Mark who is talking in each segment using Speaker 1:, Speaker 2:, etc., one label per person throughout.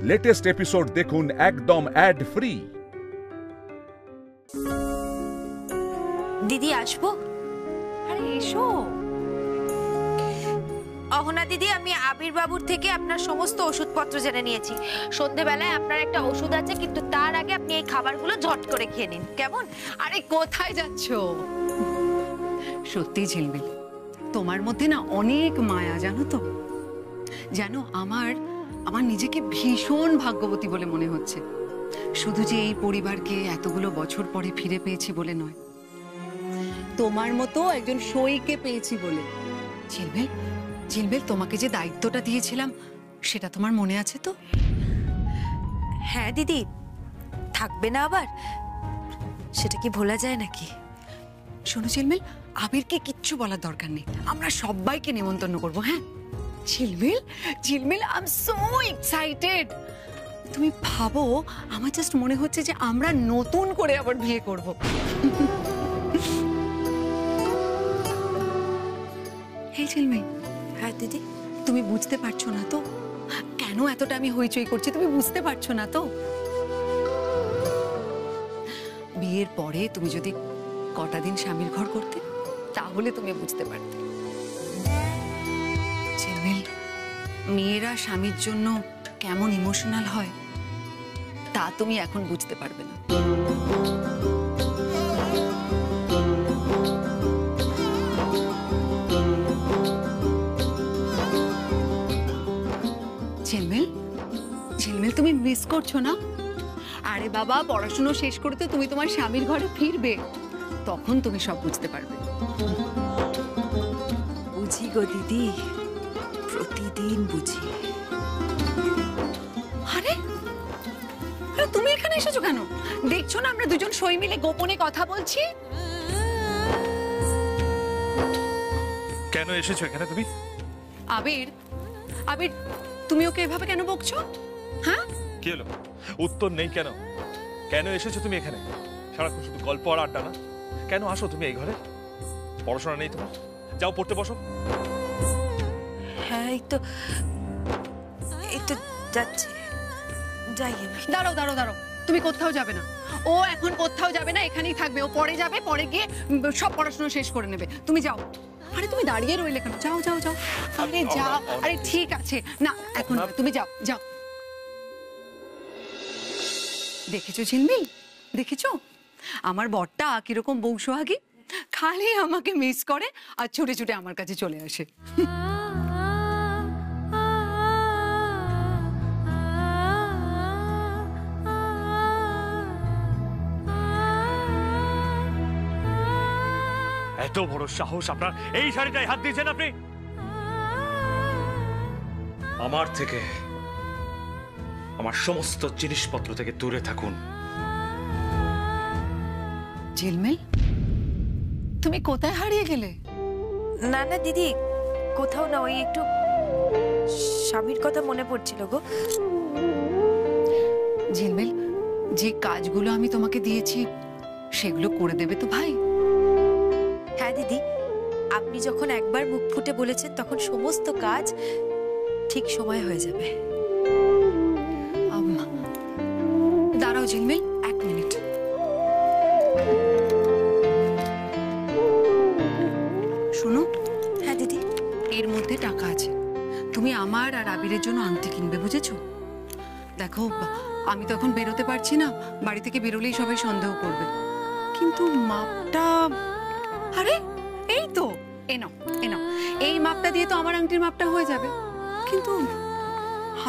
Speaker 1: Latest episode দেখুন একদম add free.
Speaker 2: দিদি আসবো?
Speaker 3: আরে এসো।
Speaker 2: অহনা দিদি, আমি আবির বাবুর থেকে আপনার সমস্ত ওষুধপত্র জেনে নিয়েছি। সন্ধেবেলায় আপনার একটা ওষুধ আছে, কিন্তু তার আগে আপনি এই খাবারগুলো ঝট করে খেয়ে নিন, কেমন?
Speaker 3: আরে কোথায় যাচ্ছো? সত্যি ঝিলমিল, তোমার মধ্যে না অনেক মায়া, জানো তো। জানো, আমার নিজেকে ভীষণ ভাগ্যবতী বলে মনে হচ্ছে। শুধু যে এই পরিবারকে এতগুলো বছর পরে ফিরে পেয়েছি বলে নয়, তোমার মতো একজন সইকে পেয়েছি বলে। ঝিলমিল, তোমাকে যে দায়িত্বটা দিয়েছিলাম সেটা তোমার মনে আছে তো?
Speaker 2: হ্যাঁ দিদি, থাকবে না আবার? সেটা কি ভোলা যায় নাকি?
Speaker 3: শোনো ঝিলমিল, আবিরকে কিচ্ছু বলার দরকার নেই, আমরা সবাইকে নিমন্ত্রণ করবো। হ্যাঁ ঝিলমিল, আই এম সো এক্সাইটেড। তুমি ভাবো, আমার জাস্ট মনে হচ্ছে যে আমরা নতুন করে আবার বিয়ে করব। হে ঝিলমিল।
Speaker 2: হ্যাঁ দিদি।
Speaker 3: তুমি বুঝতে পারছো না তো কেন এতটা আমি হইচই করছি? তুমি বুঝতে পারছো না তো? বিয়ের পরে তুমি যদি কটা দিন স্বামীর ঘর করতে, তাহলে তুমি বুঝতে পারতে। ঝিলমিল, মেয়েরা স্বামীর জন্য কেমন ইমোশনাল হয় তা তুমি এখন বুঝতে পারবে না। ঝিলমিল, তুমি মিস করছো না? আরে বাবা, পড়াশুনো শেষ করে তো তুমি তোমার স্বামীর ঘরে ফিরবে, তখন তুমি সব বুঝতে পারবে।
Speaker 2: বুঝি গো দিদি, প্রতিদিন বুঝি।
Speaker 3: আরে তুমি এখানে এসেছো কেন? দেখছো না আমরা দুজন সই মিলে গোপনে কথা বলছি?
Speaker 4: কেন এসেছো এখানে তুমি?
Speaker 3: আবির, তুমি ওকে এভাবে কেন বকছো? হ্যাঁ,
Speaker 4: কি হলো? উত্তর নেই কেন? কেন এসেছো তুমি এখানে? সারাক্ষণ শুধু গল্প আর আড্ডা না। কেন আসো তুমি এই ঘরে? পড়াশোনা নেই তোমার? যাও পড়তে বসো।
Speaker 2: হ্যাঁ, এই তো যাচ্ছে। যাই আমি।
Speaker 3: দাঁড়াও, তুমি কোথাও যাবে না। ও এখন কোথাও যাবে না, এখানেই থাকবে। ও পরে যাবে, পরে গিয়ে সব পড়াশোনা শেষ করে নেবে। তুমি যাও। আরে তুমি দাঁড়িয়ে রইলে কেন? যাও। আরে যাও। আরে ঠিক আছে না, এখন তুমি যাও। দেখেছো ঝিলমিল, দেখেছো আমার বরটা কিরকম বংশোয়াগী? খালি আমাকে মিস করে আর ছুটে ছুটে আমার কাছে চলে আসে।
Speaker 4: এত বড় সাহস আপনার! এই শাড়িটায় হাত দিয়েছেন আপনি! আমার থেকে, আমার সমস্ত জিনিসপত্র থেকে দূরে থাকুন।
Speaker 3: ঝিলমিল, তুমি কোথায় হারিয়ে গেলে?
Speaker 2: না দিদি, কোথাও না, ওই একটু স্বামীর কথা মনে পড়ছিল গো।
Speaker 3: ঝিলমিল, যে কাজগুলো আমি তোমাকে দিয়েছি সেগুলো করে দেবে তো ভাই?
Speaker 2: হ্যাঁ দিদি, আপনি যখন একবার মুখ ফুটে বলেছেন তখন সমস্ত কাজ ঠিক সময় হয়ে যাবে।
Speaker 3: দাঁড়াও ঝিলমিল, 1 মিনিট। শোনো।
Speaker 2: হ্যাঁ দিদি।
Speaker 3: এর মধ্যে টাকা আছে, তুমি আমার আর আবিরের জন্য আংটি কিনবে, বুঝেছো? দেখো, আমি তখন বেরোতে পারছি না, বাড়ি থেকে বেরোলেই সবাই সন্দেহ করবে। কিন্তু মাপটা, আরে এই তো, এ নাও। এই মাপটা দিয়ে তো আমার আংটির মাপটা হয়ে যাবে। কিন্তু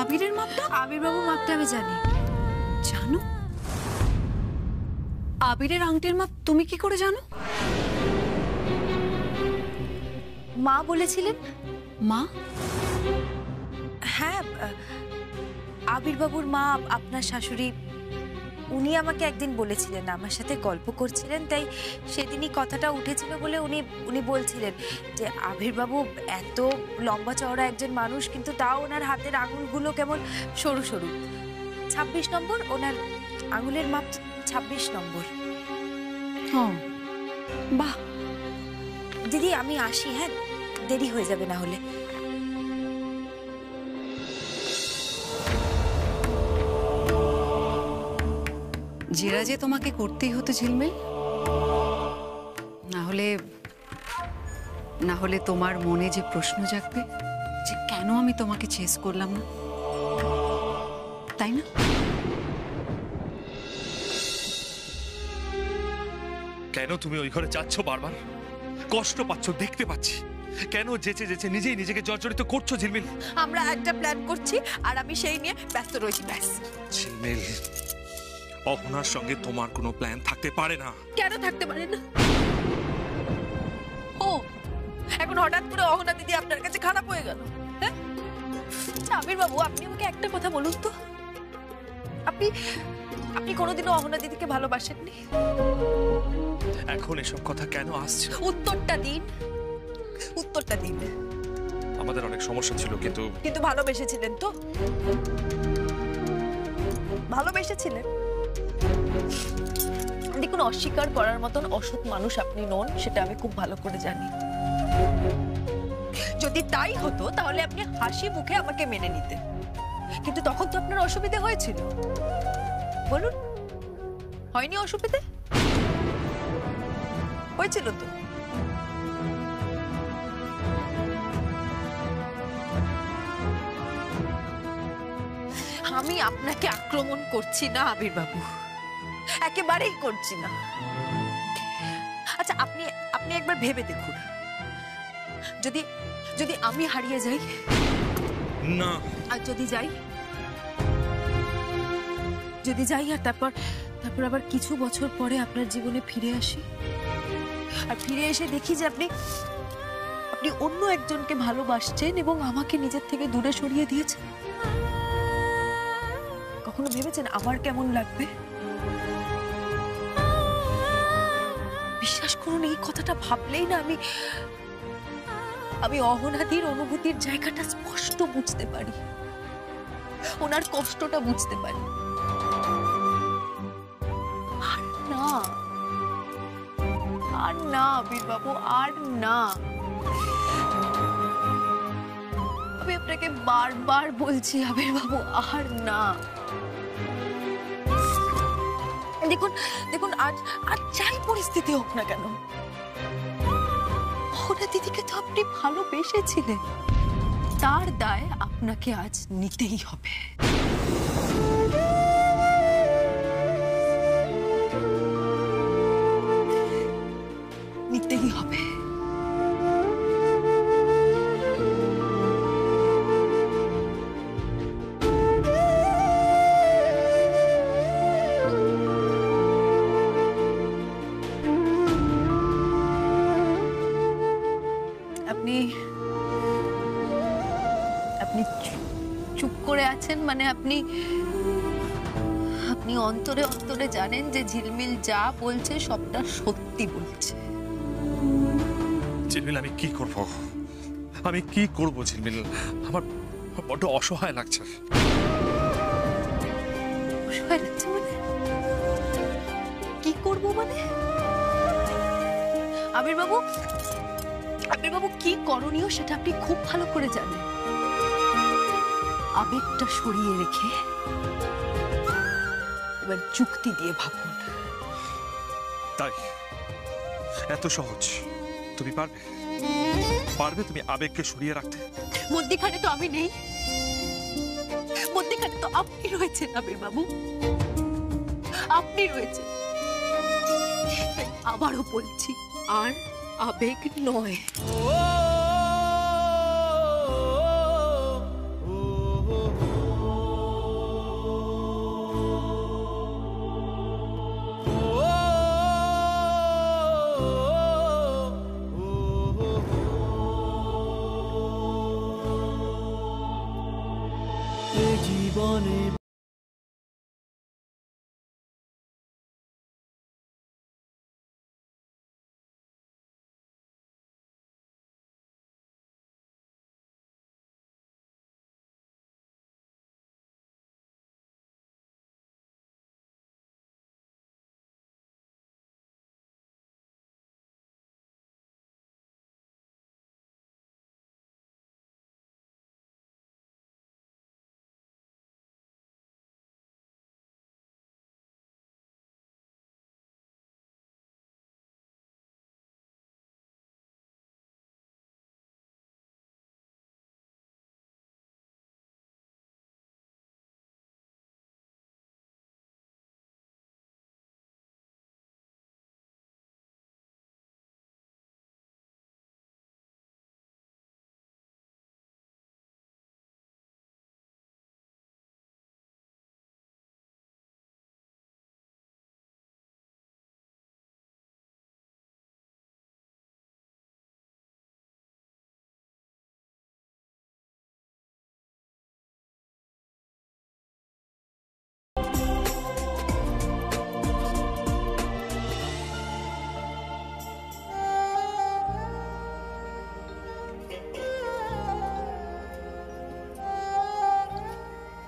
Speaker 3: আবিরের মাপটা?
Speaker 2: আবির বাবুর মাপটা আমি জানি।
Speaker 3: জানো? আবিরের আংটির মাপ তুমি কি করে জানো?
Speaker 2: মা বলেছিলেন।
Speaker 3: মা?
Speaker 2: হ্যাঁ, আবির বাবুর মা, আপনার শাশুড়ি, উনি আমাকে একদিন বলেছিলেন, আমার সাথে গল্প করছিলেন, তাই সেদিনই কথাটা উঠেছিল বলে উনি বলছিলেন যে আবির বাবু এত লম্বা চওড়া একজন মানুষ, কিন্তু তাও ওনার হাতের আঙুলগুলো কেমন সরু সরু। 26 নম্বর ওনার আঙুলের মাপ, 26 নম্বর।
Speaker 3: হ্যাঁ, বাহ।
Speaker 2: দিদি আমি আসি, হ্যাঁ, দেরি হয়ে যাবে না হলে।
Speaker 3: জেরা যে তোমাকে করতেই হতো ঝিলমিল, না হলে না হলে তোমার মনে যে প্রশ্ন জাগবে যে কেন আমি তোমাকে চেস করলাম না, তাই না?
Speaker 4: কেন তুমি ওই ঘরে যাচ্ছ বারবার? কষ্ট পাচ্ছ দেখতে পাচ্ছি। কেন যেচে যেচে নিজেই নিজেকে জর্জরিত করছো ঝিলমিল?
Speaker 2: আমরা একটা প্ল্যান করছি আর আমি সেই নিয়ে ব্যস্ত রয়েছি, ব্যাস।
Speaker 4: ঝিলমিল, অহনার সঙ্গে তোমার কোনো প্ল্যান থাকতে পারে না।
Speaker 2: কেন থাকতে পারে না? ও এখন হঠাৎ করে অহনা দিদি আপনার কাছে খারাপ হয়ে গেল? হ্যাঁ আবির বাবু, আপনি আমাকে একটা কথা বলুন তো, আপনি আপনি কোনোদিনও অহনা দিদিকে ভালোবাসেননি?
Speaker 4: এখন এসব কথা কেন আসছে?
Speaker 2: উত্তরটা দিন, উত্তরটা দিন।
Speaker 4: আমাদের অনেক সমস্যা ছিল, কিন্তু
Speaker 2: কিন্তু ভালোবেসেছিলেন তো? ভালোবেসেছিলেন। দেখুন, অস্বীকার করার মতন অসৎ মানুষ আপনি নন, সেটা আমি খুব ভালো করে জানি। যদি তাই হতো তাহলে আপনি হাসি মুখে আমাকে মেনে নিতেন, কিন্তু তখন তো আপনার অসুবিধা হয়েছিল। বলুন, হয়নি অসুবিধে? হয়েছিল তো। আমি আপনাকে আক্রমণ করছি না আবির বাবু, একেবারেই করছি না। আচ্ছা, আপনি আপনি একবার ভেবে দেখুন, যদি যদি আমি হারিয়ে যাই,
Speaker 4: না,
Speaker 2: আর যদি যাই, যদি যাই আর তারপর তারপর আবার কিছু বছর পরে আপনার জীবনে ফিরে আসি, আর ফিরে এসে দেখি যে আপনি আপনি অন্য একজনকে ভালোবাসছেন এবং আমাকে নিজের থেকে দূরে সরিয়ে দিয়েছেন, কখনো ভেবেছেন আমার কেমন লাগবে? বিশ্বাস করুন, এই কথাটা ভাবলেই না আমি আমি অহনাদির অনুভূতির জায়গাটা স্পষ্ট বুঝতে পারি, ওনার কষ্টটা বুঝতে পারি। আর না, আর না আবির বাবু, আর না। আমি আপনাকে বারবার বলছি আবির বাবু, আর না। দেখুন দেখুন, আজ আর যাই পরিস্থিতি হোক না কেন, অহনা দিদিকে তো আপনি ভালোবেসেছিলেন, তার দায় আপনাকে আজ নিতেই হবে। নিতেই হবে। আপনি আপনি চুপ করে আছেন, মানে আপনি আপনি অন্তরে অন্তরে জানেন যে ঝিলমিল যা বলছে সবটা সত্যি বলছে।
Speaker 4: ঝিলমিল, আমি কি করব? আমি কি করব ঝিলমিল? আমার বড্ড অসহায় লাগছে।
Speaker 2: অসহায় লাগছে মানে? কি করব মানে? আবির বাবু, আবির বাবু, কি করণীয় সেটা আপনি খুব ভালো করে জানেন। আবেগটা সরিয়ে রেখে এবার যুক্তি দিয়ে ভাবুন।
Speaker 4: তাই এত সহজ? তুমি পারবে? পারবে তুমি আবেগকে সরিয়ে রাখতে?
Speaker 2: মধ্যিখানে তো আমি নেই, মধ্যিখানে তো আপনি রয়েছেন আবির বাবু, আপনি রয়েছেন। আবারও বলছি, আর আবেগ নয়।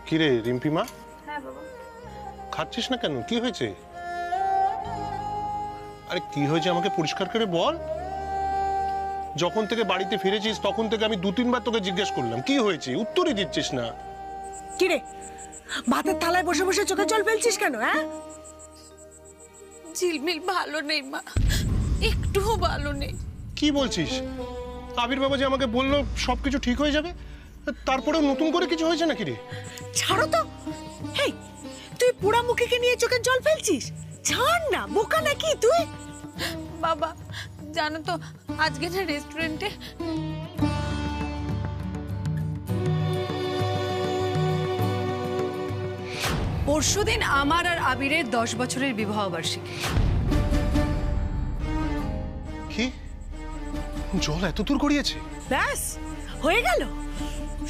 Speaker 5: কিরে রিম্পি মা,
Speaker 2: হ্যাঁ বাবা।
Speaker 5: খাচ্ছিস না কেন? কি হয়েছে? আরে কি হয়েছে আমাকে পরিষ্কার করে বল। যখন থেকে বাড়িতে ফিরেছিস তখন থেকে আমি 2-3 বার তোকে জিজ্ঞেস করলাম কি হয়েছে, উত্তরই দিচ্ছিস না।
Speaker 6: কিরে ভাতের থালায় বসে বসে চোখে জল ফেলছিস কেন? হ্যাঁ,
Speaker 2: ঝিলমিল ভালো নেই মা, একটুও ভালো নেই।
Speaker 5: কি বলছিস? আবির বাবা যে আমাকে বললো সবকিছু ঠিক হয়ে যাবে, তারপরেও নতুন করে কিছু হয়েছে নাকি রে?
Speaker 6: ছাড়ো তো। হেই, তুই পুরা মুখীকে নিয়ে চোখে জল ফেলছিস? ছাড় না, বোকা নাকি তুই?
Speaker 2: বাবা জানো তো আজকে না রেস্টুরেন্টে
Speaker 3: পরশুদিন আমার আর আবিরের 10 বছরের বিবাহ বার্ষিকী।
Speaker 5: কি জল এত দূর গড়িয়েছে?
Speaker 6: ব্যাস হয়ে গেল,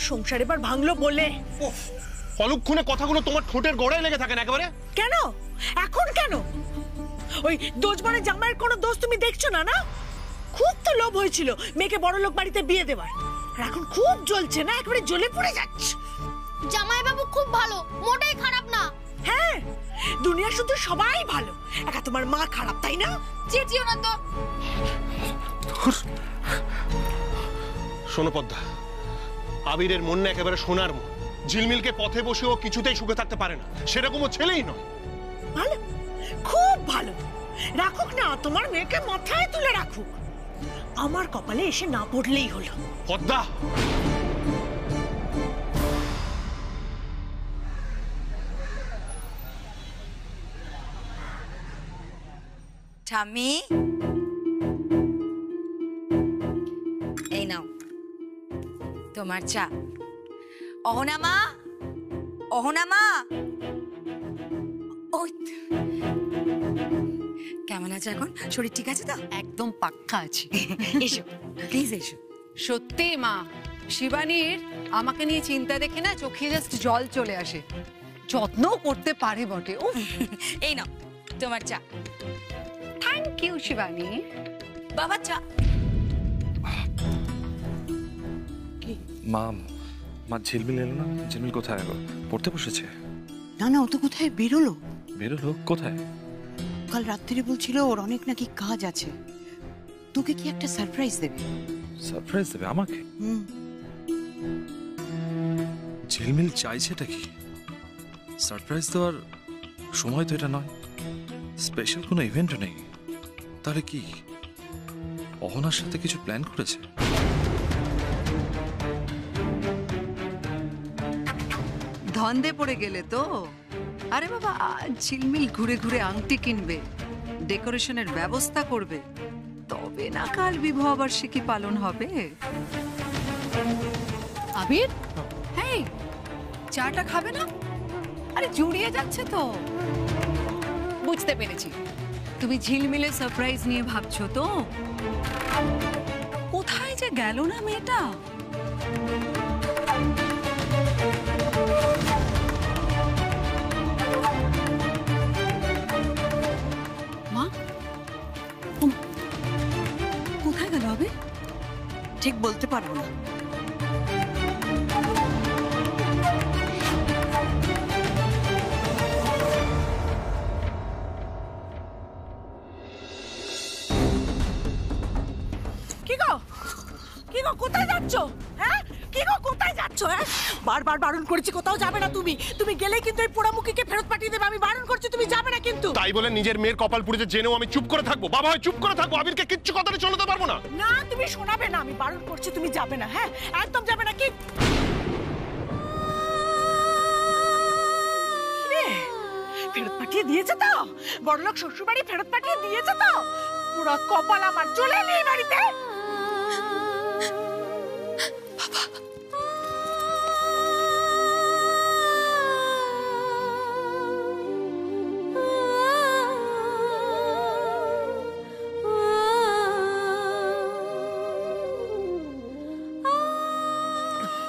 Speaker 6: সংসার এবার ভাঙলো বলে।
Speaker 5: অলক্ষণে কথাগুলো তোমার ঠোঁটের গোড়ায় লেগে থাকে না একেবারে?
Speaker 6: কেন এখন কেন? ওই দোষবরের জামাইয়ের কোনো দোষ তুমি দেখছো না? না, খুব তো লোভ হয়েছিল মেয়েকে বড় লোক বাড়িতে বিয়ে দেওয়ার, আর এখন খুব জ্বলছে না, একেবারে জ্বলে পড়ে যাচ্ছে।
Speaker 7: জামাইবাবু খুব ভালো, মোটেই খারাপ না।
Speaker 6: হ্যাঁ, দুনিয়া শুধু সবাই ভালো, একা তোমার মা খারাপ, তাই না?
Speaker 7: চেঁচিও না তো।
Speaker 5: শোনো পদ্মা, আবিরের মন না একেবারে সোনার মন। ঝিলমিলকে পথে বসে ও কিছুতেই সুখে থাকতে পারে না, সেরকম ও ছেলেই নয়।
Speaker 6: ভালো, খুব ভালো, রাখুক না, তোমার মেয়েকে মাথায় তুলে রাখুক, আমার কপালে এসে না পড়লেই হলো।
Speaker 5: পদ্মা,
Speaker 2: ঠাম্মি এই নাও তোমার চা। অহনা মা, অহনা মা, ওই কেমন আছে এখন? শরীর ঠিক আছে তো?
Speaker 3: একদম পাক্কা আছে।
Speaker 2: এসো প্লিজ এসো।
Speaker 3: সত্যি মা, শিবানীর আমাকে নিয়ে চিন্তা দেখে না চোখে জাস্ট জল চলে আসে। যত্ন করতে পারে বটে। ও
Speaker 2: এই নাও তোমার চা।
Speaker 3: Thank you Shivani.
Speaker 2: বাবা চা।
Speaker 4: মা, মা ঝিলমিল এলো না? ঝিলমিল কোথায় গো? পড়তে বসেছে?
Speaker 8: না না, ও তো কোথায় বেরোলো।
Speaker 4: বেরোলো কোথায়?
Speaker 8: কাল রাত্রিরে বলছিল ওর অনেক নাকি কাজ আছে, তোকে কি একটা সারপ্রাইজ দেবে।
Speaker 4: সারপ্রাইজ দেবে আমাকে?
Speaker 8: হুম,
Speaker 4: ঝিলমিল চাইছেটা কি? সারপ্রাইজ দেওয়ার সময় তো এটা নয়, স্পেশাল কোনো ইভেন্টও নেই। তাহলে কি অহনার সাথে কিছু প্ল্যান করেছে?
Speaker 3: ধন্দে পড়ে গেলে তো। আরে বাবা, ঝিলমিল ঘুরে ঘুরে আংটি কিনবে, ডেকোরেশনের ব্যবস্থা করবে, তবে না কাল বিবাহ বার্ষিকী পালন হবে। আবির, হ্যাঁ চাটা খাবে না? আরে জুড়িয়ে যাচ্ছে তো। বুঝতে পেরেছি, তুমি ঝিলমিলের সারপ্রাইজ নিয়ে ভাবছো তো। কোথায় যে গেল না মেয়েটা? মা, কোথায় গেল আবির?
Speaker 8: ঠিক বলতে পারবো না।
Speaker 6: কি গো কোথায় যাচ্ছ? হ্যাঁ, কি গো কোথায় যাচ্ছ? হ্যাঁ, বারবার বারণ করেছি কোথাও যাবে না তুমি। তুমি গেলেই কিন্তু এই পোড়ামুখীকে ফেরত পাঠিয়ে দেবে। আমি বারণ করছি, তুমি যাবে না কিন্তু।
Speaker 5: তাই বলে নিজের মেয়ের কপাল পুড়েছে জেনেও আমি চুপ করে থাকবো? বাবা হয় চুপ করে থাকবো, আবিরকে কিচ্ছু কথাটা চলতে পারবো না।
Speaker 6: না, তুমি শোনাবে না, আমি বারণ করছি, তুমি যাবে না। হ্যাঁ, একদম যাবে না। কি ফেরত পাঠিয়ে দিয়েছে তো? বড়লোক শ্বশুরবাড়ি ফেরত পাঠিয়ে দিয়েছে তো? পুরো কপাল আমার, চলে এলি এই বাড়িতে।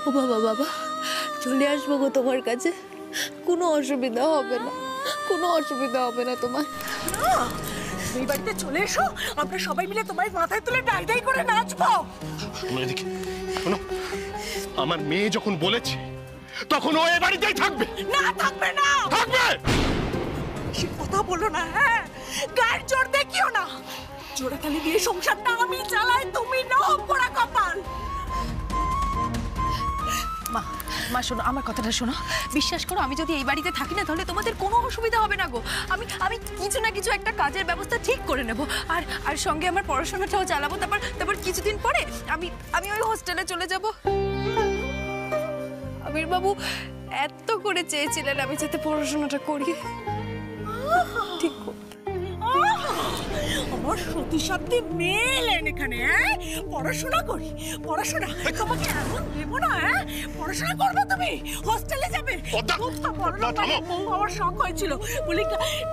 Speaker 9: ও বাবা, বাবা চলে আসবো গো তোমার কাছে, কোনো অসুবিধা হবে না, কোনো অসুবিধা হবে না তোমার।
Speaker 6: এই বাড়িতে চলে এসো, আমরা সবাই মিলে তোমার মাথায় তুলে ডাই ডাই করে নাচবো।
Speaker 5: শোনো এদিকে, শোনো, আমার মেয়ে যখন বলেছে তখন ও এ বাড়িতেই থাকবে।
Speaker 6: না, থাকবে না।
Speaker 5: থাকবে।
Speaker 6: সে কথা বলো না, হ্যাঁ, গায়ের জোর দেখিও না। জোড়াতালি দিয়ে সংসারটা আমি চালাই, তুমি নও পোড়া কপাল।
Speaker 2: মা মা শোনো, আমার কথাটা শোনো। বিশ্বাস করো, আমি যদি এই বাড়িতে থাকি না, তাহলে তোমাদের কোনো অসুবিধা হবে না গো। আমি কিছু না কিছু একটা কাজের ব্যবস্থা ঠিক করে নেব। আর সঙ্গে আমার পড়াশোনাটাও চালাবো। তারপর কিছুদিন পরে আমি ওই হোস্টেলে চলে যাব। আবির বাবু এত করে চেয়েছিলেন আমি যাতে পড়াশোনাটা করি। ঠিক
Speaker 6: আমার সতী সাথী মেলেন এখানে, হ্যাঁ? পড়াশোনা করি, পড়াশোনা তোমাকে এমন দেবো না, হ্যাঁ? পড়াশোনা করবে তুমি, হোস্টেলে যাবে। আমার শখ হয়েছিল, বলি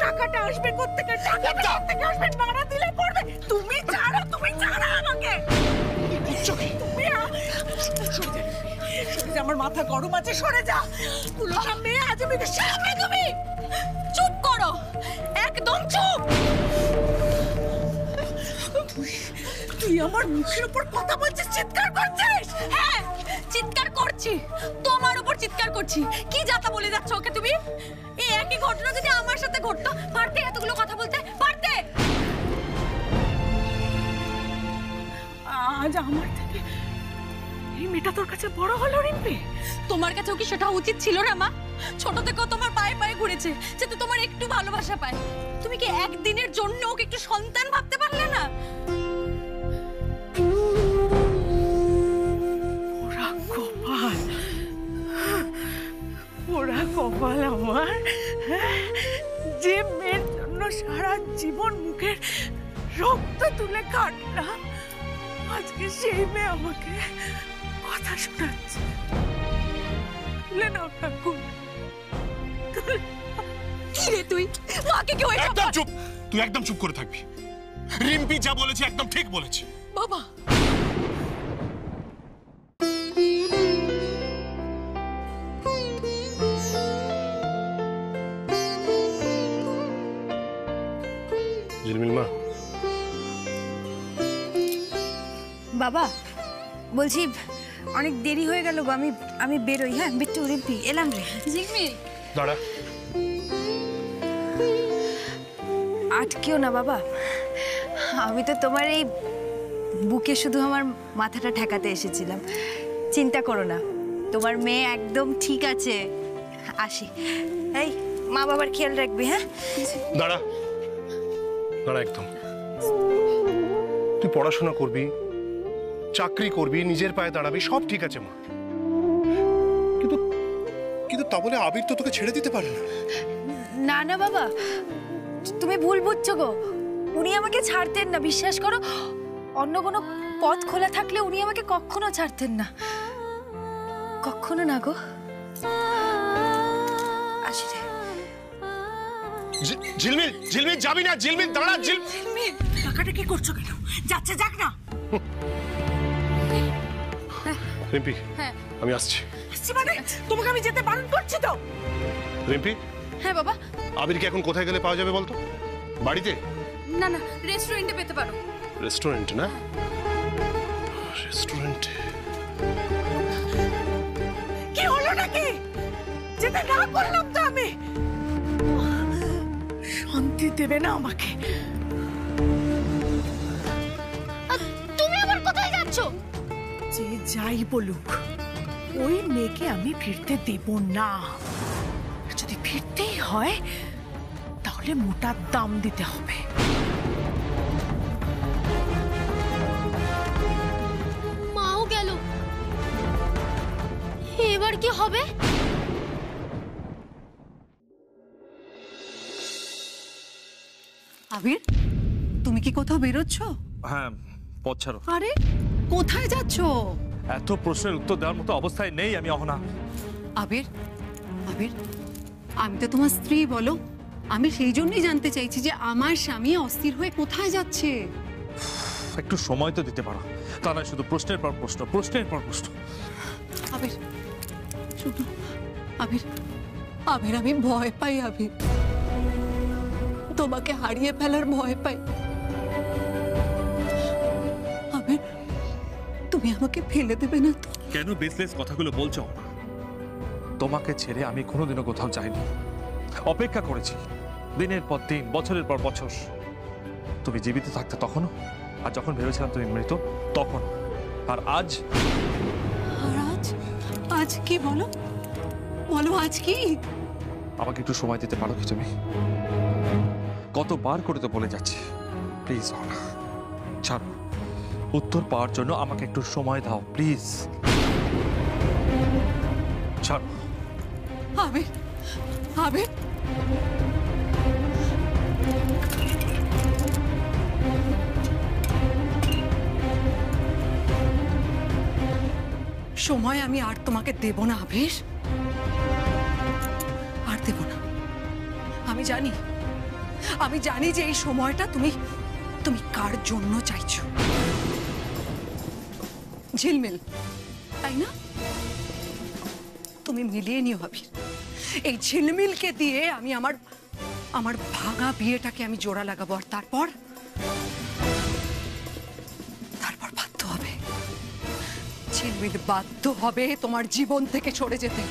Speaker 6: টাকাটা আসবে কোত্থেকে, টাকাটা কোত্থেকে আসবে, না দিলে পড়বে। তুমি ছাড়ো আমাকে। তুমি সরে যা, আমার মাথা গরম আছে, সরে যা। পুরোটা মেয়ে আজমিদের সামনে তুমি চুপ করো, একদম চুপ। তুই আমার মুখের উপর কথা বলছিস, চিৎকার করছিস?
Speaker 2: হ্যাঁ, চিৎকার করছি, তোমার উপর চিৎকার করছি। কি যাতা বলে যাচ্ছ ওকে তুমি? এই একই ঘটনা যদি আমার সাথে ঘটতো, পারতে এতগুলো কথা বলতে পারতে?
Speaker 6: আজ আমার থেকে এই মেয়েটা তোর কাছে বড় হলো রিম্পি।
Speaker 2: তোমার কাছেও কি সেটা উচিত ছিল না মা? ছোট থেকেও তোমার পায়ে পায়ে ঘুরেছে, যাতে তোমার একটু ভালোবাসা পায়। তুমি কি একদিনের জন্য ওকে একটু সন্তান ভাবতে পারলে না?
Speaker 6: ওরা কপাল আমার, যে মেয়ের জন্য সারা জীবন মুখের রক্ত তুলে কাটলাম, আজকে সেই মেয়ে আমাকে কথা শোনাচ্ছে।
Speaker 2: কি রে তুই? মাকে কেউ
Speaker 5: একদম চুপ, তুই একদম চুপ করে থাকবি। রিম্পি যা বলেছে একদম ঠিক বলেছে।
Speaker 2: বাবা
Speaker 5: ঝিলমিল মা।
Speaker 2: বাবা বলছি, অনেক দেরি হয়ে গেল গো, আমি বেরোই। হ্যাঁ বিট্টু, রিম্পি এলাম রে। ঝিলমিল
Speaker 5: দাঁড়া।
Speaker 2: আটকেও না বাবা, আমি তো তোমার এই বুকে শুধু আমার মাথাটা ঠেকাতে এসেছিলাম। চিন্তা করো না, তোমার মেয়ে একদম ঠিক আছে। আসি। এই মা বাবার খেয়াল রাখবি। হ্যাঁ
Speaker 5: দাঁড়া দাঁড়া, একদম। তুই পড়াশোনা করবি, চাকরি করবি, নিজের পায়ে দাঁড়াবি, সব ঠিক আছে মা, কিন্তু তা বলে আবির তো তোকে ছেড়ে দিতে পারে না।
Speaker 2: না না বাবা, তুমি ভুল বুঝছো গো। উনি আমাকে ছাড়তেন না, বিশ্বাস করো। অন্য কোনো পথ খোলা থাকলে উনি আমাকে কখনো ছাড়তেন না, কখনো না গো। আসি রে।
Speaker 5: ঝিলমিল, ঝিলমিল যাবি না। ঝিলমিল দাঁড়া।
Speaker 6: ঝিলমিল টাকাটা কি করছো কেন? যাচ্ছে যাক না।
Speaker 5: রিম্পি, আমি আসছি।
Speaker 6: মানে তোমাকে আমি যেতে বারণ করছি তো।
Speaker 5: রিম্পি।
Speaker 2: হ্যাঁ বাবা।
Speaker 5: আবিরকে এখন কোথায় গেলে পাওয়া যাবে বলতো? বাড়িতে?
Speaker 2: না না, রেস্টুরেন্টে পেতে পারো।
Speaker 5: রেস্টুরেন্ট না? রেস্টুরেন্টে
Speaker 6: কি হলো নাকি? যেতে না করলাম তো আমি। শান্তি দেবে না আমাকে।
Speaker 7: তুমি আবার কোথায় যাচ্ছ?
Speaker 6: যে যাই বলুক, ওই মেয়েকে আমি ফিরতে দেব না। যদি ফিরতেই হয় তাহলে মোটা দাম দিতে হবে।
Speaker 7: মাও গেল, এবার কি হবে?
Speaker 3: আবির, তুমি কি কোথাও বেরোচ্ছ?
Speaker 4: হ্যাঁ, পথ ছাড়ো।
Speaker 3: আরে কোথায় যাচ্ছ?
Speaker 4: এত প্রশ্নের উত্তর দেওয়ার মতো অবস্থায় নেই আমি অহনা।
Speaker 3: আবির, আবির, আমি তো তোমার স্ত্রী, বলো। আমি সেই জন্যই জানতে চাইছি যে আমার স্বামী অস্থির হয়ে কোথায় যাচ্ছে।
Speaker 4: একটু সময় তো দিতে পারো, তা নয় শুধু প্রশ্নের পর প্রশ্ন, প্রশ্নের পর প্রশ্ন।
Speaker 3: আবির শুনো, আবির, আবির, আমি ভয় পাই। আবির, তোমাকে হারিয়ে ফেলার ভয় পাই। আবির, তুমি আমাকে ফেলে দেবে না তো?
Speaker 4: কেন বেসলেস কথাগুলো বলছো? তোমাকে ছেড়ে আমি কোনোদিনও কোথাও যাইনি, অপেক্ষা করেছি দিনের পর দিন, বছরের পর বছর। তুমি জীবিত থাকতে তখনও, আর যখন ভেবেছিলাম তুমি মৃত তখন। আর আজ
Speaker 3: আজ কি বলো বলো, আজ কি?
Speaker 4: আমাকে একটু সময় দিতে পারো কি তুমি? কতবার করে তো বলে যাচ্ছি, প্লিজ অহনা ছাড়ো, উত্তর পাওয়ার জন্য আমাকে একটু সময় দাও প্লিজ। ছাড়ো।
Speaker 3: আবির, আবির, সময় আমি আর তোমাকে দেব না আবির, আর দেব না। আমি জানি যে এই সময়টা তুমি কার জন্য চাইছো। ঝিলমিল, তাই না? তুমি মিলিয়ে নিও আবির, এই ঝিলমিলকে দিয়ে আমি আমার ভাঙা বিয়েটাকে আমি জোড়া লাগাবো, আর তারপর বাধ্য হবে ঝিলমিল, বাধ্য হবে তোমার জীবন থেকে সরে যেতে।